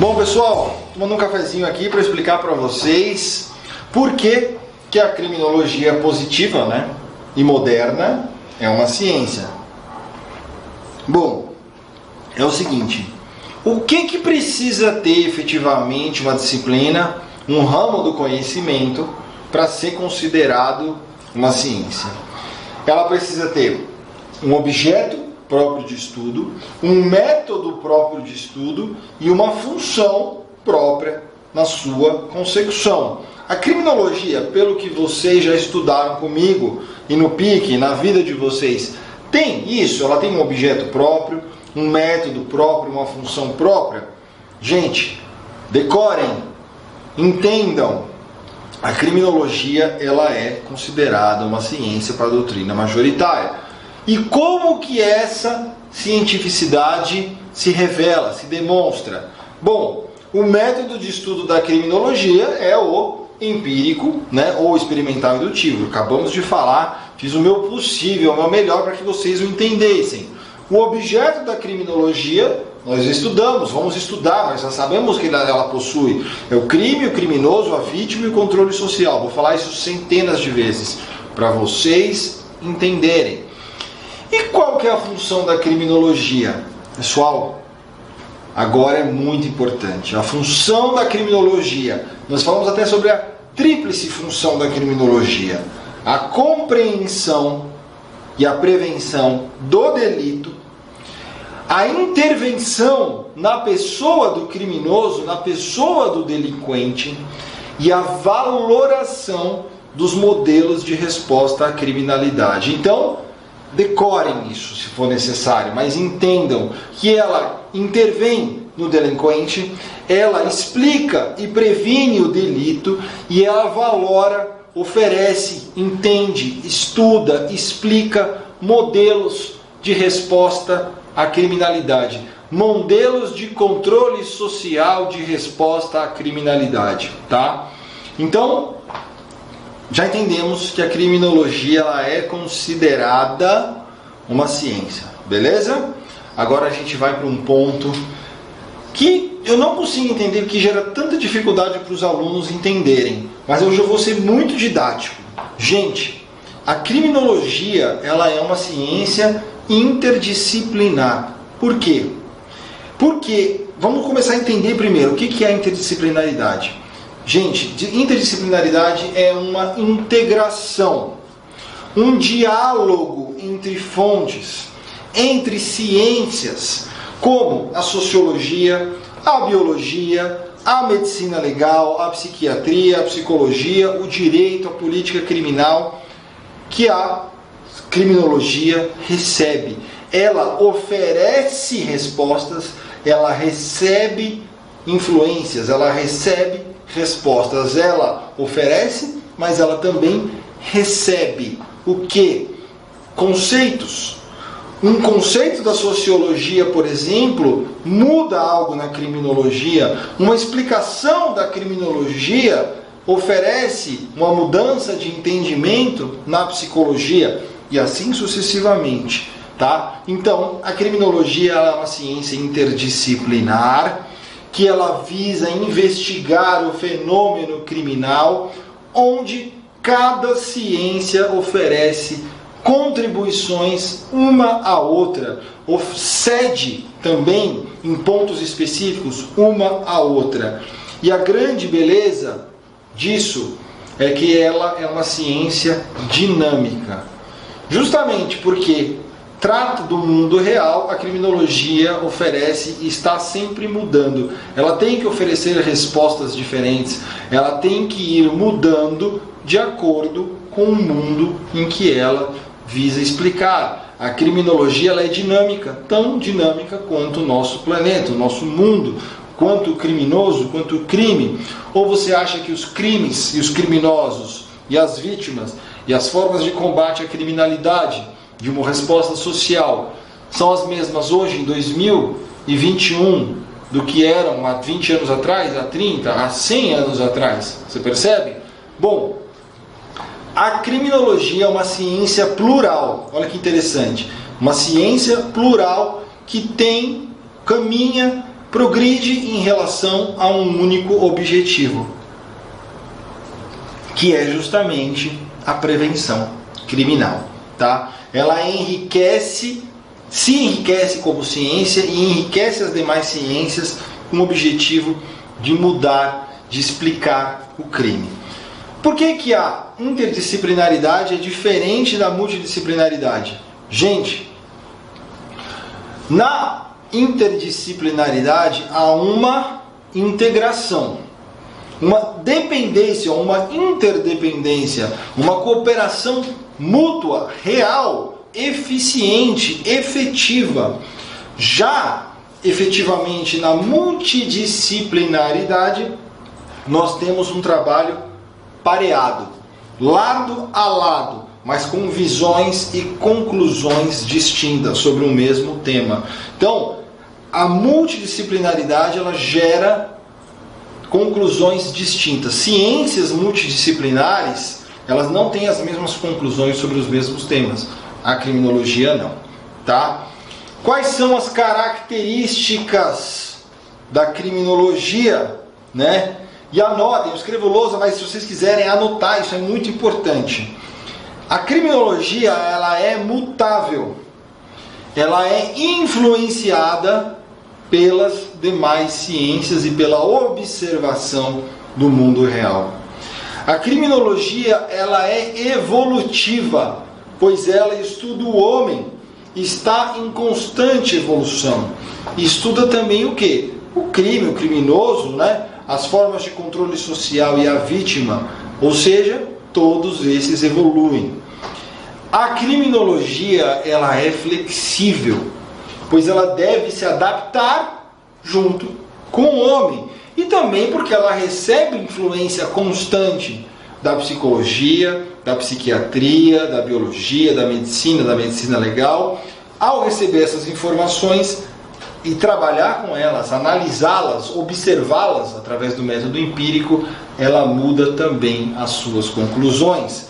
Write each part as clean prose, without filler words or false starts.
Bom, pessoal, tomando um cafezinho aqui para explicar para vocês por que a criminologia positiva, né, e moderna é uma ciência. Bom, é o seguinte, o que precisa ter efetivamente uma disciplina, um ramo do conhecimento para ser considerado uma ciência? Ela precisa ter um objeto próprio de estudo, um método próprio de estudo e uma função própria na sua consecução. A criminologia, pelo que vocês já estudaram comigo e no PIC, na vida de vocês, tem isso, ela tem um objeto próprio, um método próprio, uma função própria. Gente, decorem, entendam, a criminologia ela é considerada uma ciência para a doutrina majoritária. E como que essa cientificidade se revela, se demonstra? Bom, o método de estudo da criminologia é o empírico, né, ou experimental indutivo. Acabamos de falar, fiz o meu possível, o meu melhor para que vocês o entendessem. O objeto da criminologia, nós estudamos, vamos estudar, mas já sabemos que ela possui. É o crime, o criminoso, a vítima e o controle social. Vou falar isso centenas de vezes, para vocês entenderem. E qual que é a função da criminologia? Pessoal, agora é muito importante. A função da criminologia, nós falamos até sobre a tríplice função da criminologia. A compreensão e a prevenção do delito, a intervenção na pessoa do criminoso, na pessoa do delinquente e a valoração dos modelos de resposta à criminalidade. Então, decorem isso se for necessário, mas entendam que ela intervém no delinquente, ela explica e previne o delito e ela valora, oferece, entende, estuda, explica modelos de resposta à criminalidade, modelos de controle social de resposta à criminalidade, tá? Então, já entendemos que a criminologia ela é considerada uma ciência, beleza? Agora a gente vai para um ponto que eu não consigo entender, que gera tanta dificuldade para os alunos entenderem, mas hoje eu vou ser muito didático. Gente, a criminologia ela é uma ciência interdisciplinar. Por quê? Porque, vamos começar a entender primeiro, o que é a interdisciplinaridade? Gente, interdisciplinaridade é uma integração, um diálogo entre fontes, entre ciências, como a sociologia, a biologia, a medicina legal, a psiquiatria, a psicologia, o direito, a política criminal, que a criminologia recebe. Ela oferece respostas, ela recebe influências, ela recebe respostas, ela oferece, mas ela também recebe o que? Conceitos. Um conceito da sociologia, por exemplo, muda algo na criminologia. Uma explicação da criminologia oferece uma mudança de entendimento na psicologia e assim sucessivamente, tá? Então, a criminologia é uma ciência interdisciplinar que ela visa investigar o fenômeno criminal, onde cada ciência oferece contribuições uma à outra, cede também em pontos específicos uma à outra. E a grande beleza disso é que ela é uma ciência dinâmica. Justamente porque trata do mundo real, a criminologia oferece e está sempre mudando. Ela tem que oferecer respostas diferentes, ela tem que ir mudando de acordo com o mundo em que ela visa explicar. A criminologia ela é dinâmica, tão dinâmica quanto o nosso planeta, o nosso mundo, quanto o criminoso, quanto o crime. Ou você acha que os crimes e os criminosos e as vítimas e as formas de combate à criminalidade, de uma resposta social, são as mesmas hoje em 2021 do que eram há 20 anos atrás, há 30, há 100 anos atrás? Você percebe? Bom, a criminologia é uma ciência plural. Olha que interessante. Uma ciência plural que caminha progride em relação a um único objetivo, que é justamente a prevenção criminal, tá? Ela se enriquece como ciência e enriquece as demais ciências com o objetivo de mudar, de explicar o crime. Por que a interdisciplinaridade é diferente da multidisciplinaridade? Gente, na interdisciplinaridade há uma integração, uma dependência, uma interdependência, uma cooperação mútua, real, eficiente, efetiva. Já efetivamente na multidisciplinaridade nós temos um trabalho pareado, lado a lado, mas com visões e conclusões distintas sobre o mesmo tema. Então, a multidisciplinaridade ela gera conclusões distintas. Ciências multidisciplinares, elas não têm as mesmas conclusões sobre os mesmos temas. A criminologia não, tá? Quais são as características da criminologia, né? E anotem, eu escrevo lousa, mas se vocês quiserem anotar, isso é muito importante. A criminologia, ela é mutável. Ela é influenciada pelas demais ciências e pela observação do mundo real. A criminologia, ela é evolutiva, pois ela estuda o homem, está em constante evolução. Estuda também o quê? O crime, o criminoso, né? As formas de controle social e a vítima, ou seja, todos esses evoluem. A criminologia, ela é flexível, pois ela deve se adaptar junto com o homem. E também porque ela recebe influência constante da psicologia, da psiquiatria, da biologia, da medicina legal. Ao receber essas informações e trabalhar com elas, analisá-las, observá-las através do método empírico, ela muda também as suas conclusões.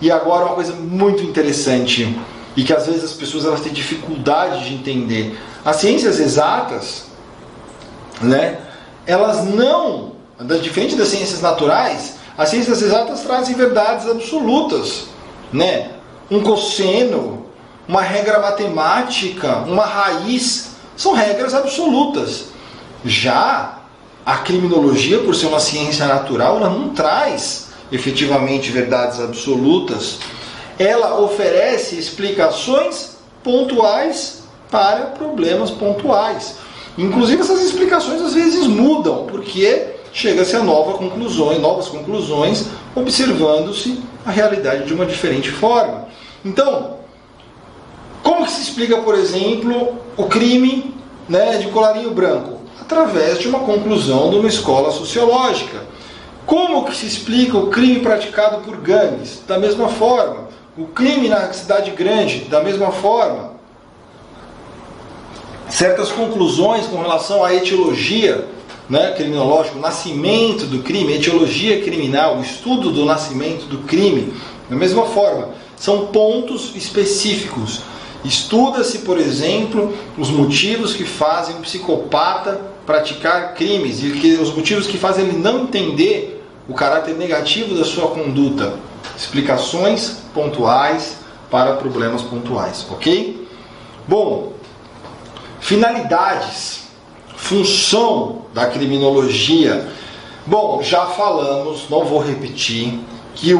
E agora uma coisa muito interessante e que às vezes as pessoas elas têm dificuldade de entender. As ciências exatas, né, elas não, diferente das ciências naturais, as ciências exatas trazem verdades absolutas, né? Um cosseno, uma regra matemática, uma raiz, são regras absolutas. Já a criminologia, por ser uma ciência natural, ela não traz efetivamente verdades absolutas. Ela oferece explicações pontuais para problemas pontuais. Inclusive essas explicações às vezes mudam, porque chega-se a novas conclusões, observando-se a realidade de uma diferente forma. Então, como que se explica, por exemplo, o crime, né, de colarinho branco? Através de uma conclusão de uma escola sociológica. Como que se explica o crime praticado por gangues? Da mesma forma. O crime na cidade grande? Da mesma forma. Certas conclusões com relação à etiologia, né, criminológica, o nascimento do crime, etiologia criminal, o estudo do nascimento do crime, da mesma forma. São pontos específicos. Estuda-se, por exemplo, os motivos que fazem um psicopata praticar crimes e os motivos que fazem ele não entender o caráter negativo da sua conduta. Explicações pontuais para problemas pontuais, ok? Bom, finalidades, função da criminologia. Bom, já falamos, não vou repetir, que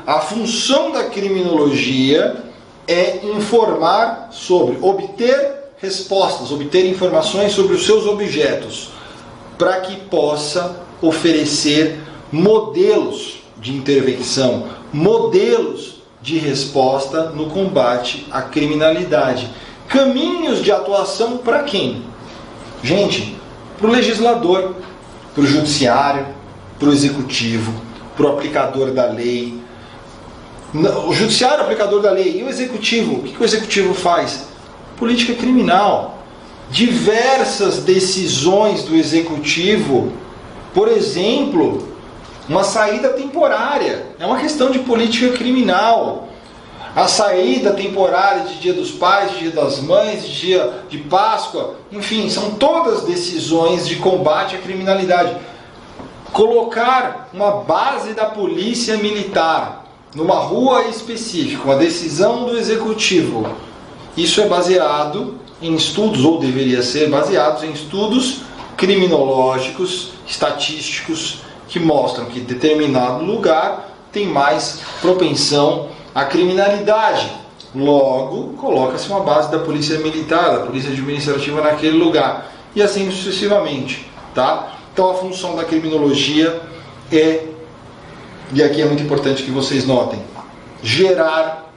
a função da criminologia é informar sobre, obter respostas, obter informações sobre os seus objetos, para que possa oferecer modelos de intervenção, modelos de resposta no combate à criminalidade. Caminhos de atuação para quem? Gente, para o legislador, para o judiciário, para o executivo, para o aplicador da lei. O judiciário é o aplicador da lei. E o executivo? O que o executivo faz? Política criminal. Diversas decisões do executivo, por exemplo, uma saída temporária, é uma questão de política criminal. a saída temporária de Dia dos Pais, de Dia das Mães, de Dia de Páscoa, enfim, são todas decisões de combate à criminalidade. Colocar uma base da polícia militar numa rua específica, uma decisão do executivo, isso é baseado em estudos, ou deveria ser baseado em estudos criminológicos, estatísticos, que mostram que determinado lugar tem mais propensão à criminalidade. Logo, coloca-se uma base da polícia militar, da polícia administrativa naquele lugar, e assim sucessivamente, tá? Então a função da criminologia é, e aqui é muito importante que vocês notem, gerar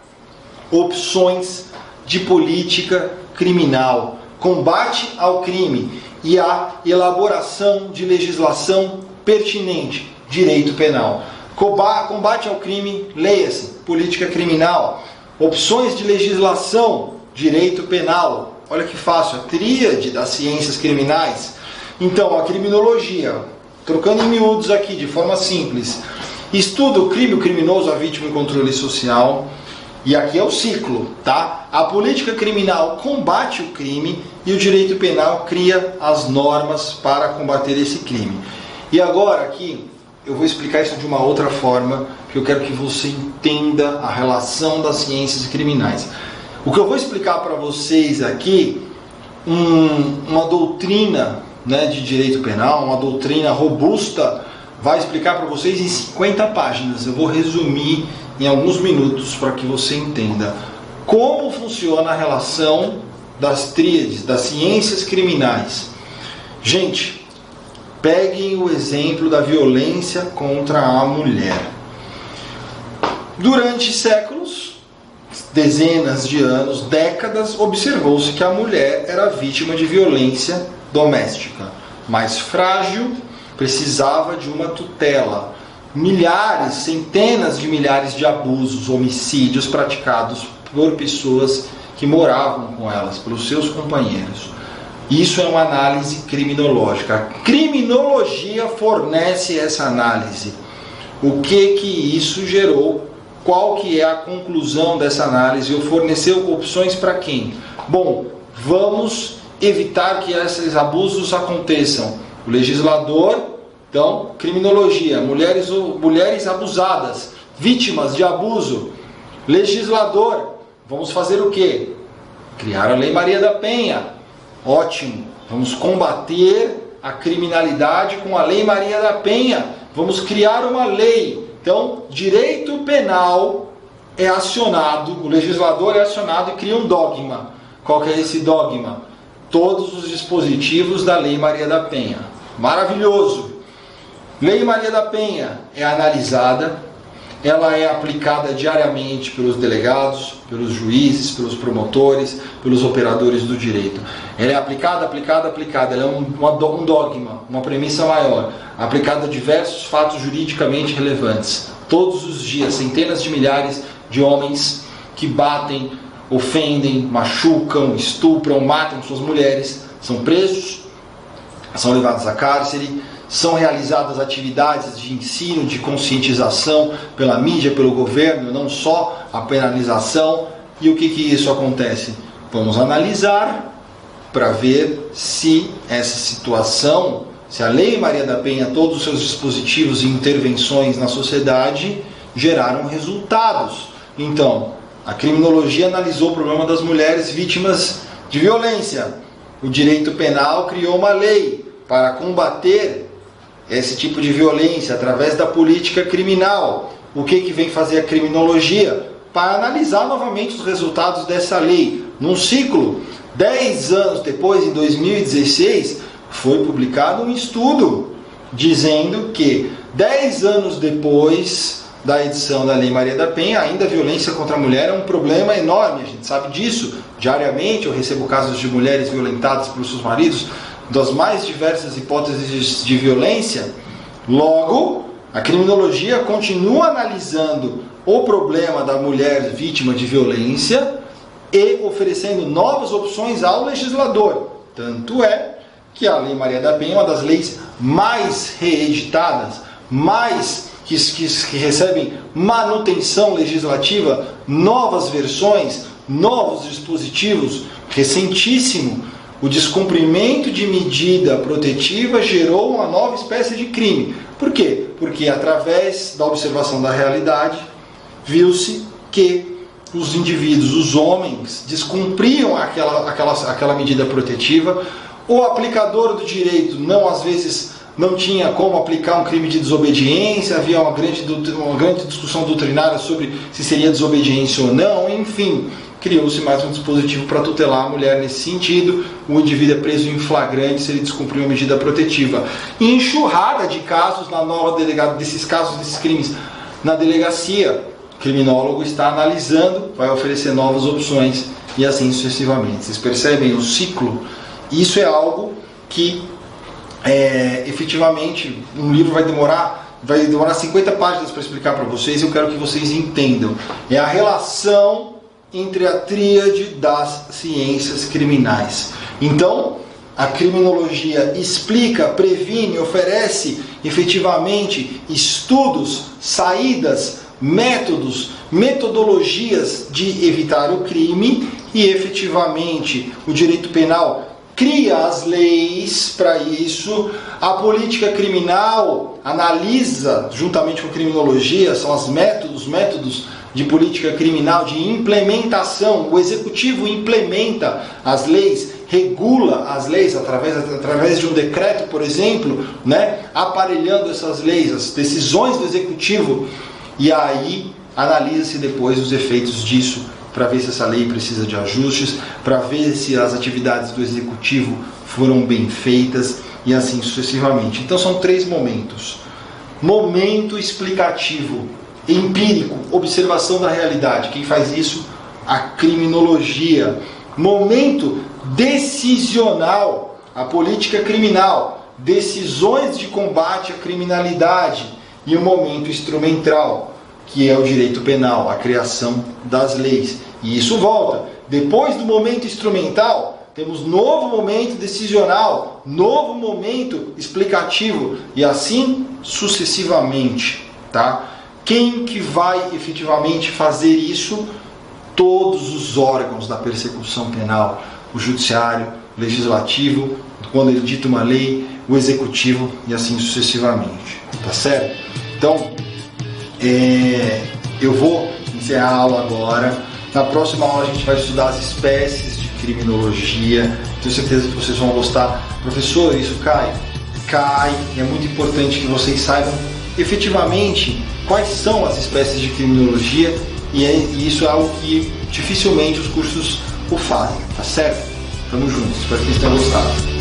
opções de política criminal, combate ao crime e a elaboração de legislação pertinente, direito penal. Combate ao crime, leia-se, política criminal, opções de legislação, direito penal. Olha que fácil, a tríade das ciências criminais. Então, a criminologia, trocando em miúdos aqui, de forma simples, estuda o crime, o criminoso, a vítima e o controle social. E aqui é o ciclo, tá? A política criminal combate o crime e o direito penal cria as normas para combater esse crime. E agora aqui eu vou explicar isso de uma outra forma, que eu quero que você entenda a relação das ciências criminais. O que eu vou explicar para vocês aqui, uma doutrina, né, de direito penal, uma doutrina robusta, vai explicar para vocês em 50 páginas. Eu vou resumir em alguns minutos para que você entenda como funciona a relação das tríades, das ciências criminais. Gente, peguem o exemplo da violência contra a mulher. Durante séculos, dezenas de anos, décadas, observou-se que a mulher era vítima de violência doméstica, mais frágil, precisava de uma tutela. Milhares, centenas de milhares de abusos, homicídios praticados por pessoas que moravam com elas, pelos seus companheiros. Isso é uma análise criminológica. A criminologia fornece essa análise. O que isso gerou? Qual que é a conclusão dessa análise? Ou forneceu opções para quem? Bom, vamos evitar que esses abusos aconteçam. O legislador, então, criminologia, mulheres abusadas, vítimas de abuso. Legislador, vamos fazer o quê? Criar a Lei Maria da Penha. Ótimo, vamos combater a criminalidade com a Lei Maria da Penha. Vamos criar uma lei. Então, direito penal é acionado, o legislador é acionado e cria um dogma. Qual que é esse dogma? Todos os dispositivos da Lei Maria da Penha. Maravilhoso! Lei Maria da Penha é analisada, ela é aplicada diariamente pelos delegados, pelos juízes, pelos promotores, pelos operadores do direito. Ela é aplicada, ela é um dogma, uma premissa maior, aplicada a diversos fatos juridicamente relevantes. Todos os dias, centenas de milhares de homens que batem, ofendem, machucam, estupram, matam suas mulheres, são presos, são levados a cárcere, são realizadas atividades de ensino, de conscientização pela mídia, pelo governo, não só a penalização. E o que isso acontece? Vamos analisar para ver se essa situação, se a Lei Maria da Penha, todos os seus dispositivos e intervenções na sociedade geraram resultados. Então, a criminologia analisou o problema das mulheres vítimas de violência. O direito penal criou uma lei para combater esse tipo de violência através da política criminal. O que vem fazer a criminologia? Para analisar novamente os resultados dessa lei. Num ciclo, 10 anos depois, em 2016, foi publicado um estudo dizendo que 10 anos depois da edição da Lei Maria da Penha, ainda a violência contra a mulher é um problema enorme, a gente sabe disso. Diariamente eu recebo casos de mulheres violentadas pelos seus maridos, das mais diversas hipóteses de violência. Logo, a criminologia continua analisando o problema da mulher vítima de violência e oferecendo novas opções ao legislador. Tanto é que a Lei Maria da Penha é uma das leis mais reeditadas, mais que recebem manutenção legislativa, novas versões, novos dispositivos. Recentíssimo, o descumprimento de medida protetiva gerou uma nova espécie de crime. Por quê? Porque através da observação da realidade, viu-se que os indivíduos, os homens, descumpriam aquela medida protetiva. O aplicador do direito às vezes não tinha como aplicar um crime de desobediência, havia uma grande discussão doutrinária sobre se seria desobediência ou não, enfim, criou-se mais um dispositivo para tutelar a mulher nesse sentido. O indivíduo é preso em flagrante se ele descumpriu uma medida protetiva. E enxurrada de casos na nova delegada, desses crimes na delegacia. O criminólogo está analisando, vai oferecer novas opções e assim sucessivamente. Vocês percebem o ciclo? Isso é algo que efetivamente um livro vai demorar 50 páginas para explicar para vocês. Eu quero que vocês entendam. É a relação entre a tríade das ciências criminais. Então, a criminologia explica, previne, oferece efetivamente estudos, saídas, métodos, metodologias de evitar o crime, e efetivamente o direito penal cria as leis para isso. A política criminal analisa, juntamente com a criminologia, são os métodos de política criminal, de implementação. O executivo implementa as leis, regula as leis através de um decreto, por exemplo, aparelhando essas leis, as decisões do executivo, e aí analisa-se depois os efeitos disso, para ver se essa lei precisa de ajustes, para ver se as atividades do executivo foram bem feitas, e assim sucessivamente. Então são 3 momentos. Momento explicativo, empírico, observação da realidade. Quem faz isso? A criminologia. Momento decisional, a política criminal, decisões de combate à criminalidade. E o momento instrumental, que é o direito penal, a criação das leis. E isso volta. Depois do momento instrumental, temos novo momento decisional, novo momento explicativo, e assim sucessivamente, tá? Quem que vai efetivamente fazer isso? Todos os órgãos da persecução penal, o judiciário, o legislativo, quando ele dita uma lei, o executivo, e assim sucessivamente, tá certo? Então, eu vou encerrar a aula agora. Na próxima aula a gente vai estudar as espécies de criminologia. Tenho certeza que vocês vão gostar. Professor, isso cai? Cai. É muito importante que vocês saibam efetivamente quais são as espécies de criminologia, e isso é algo que dificilmente os cursos o fazem, tá certo? Tamo juntos, espero que vocês tenham gostado.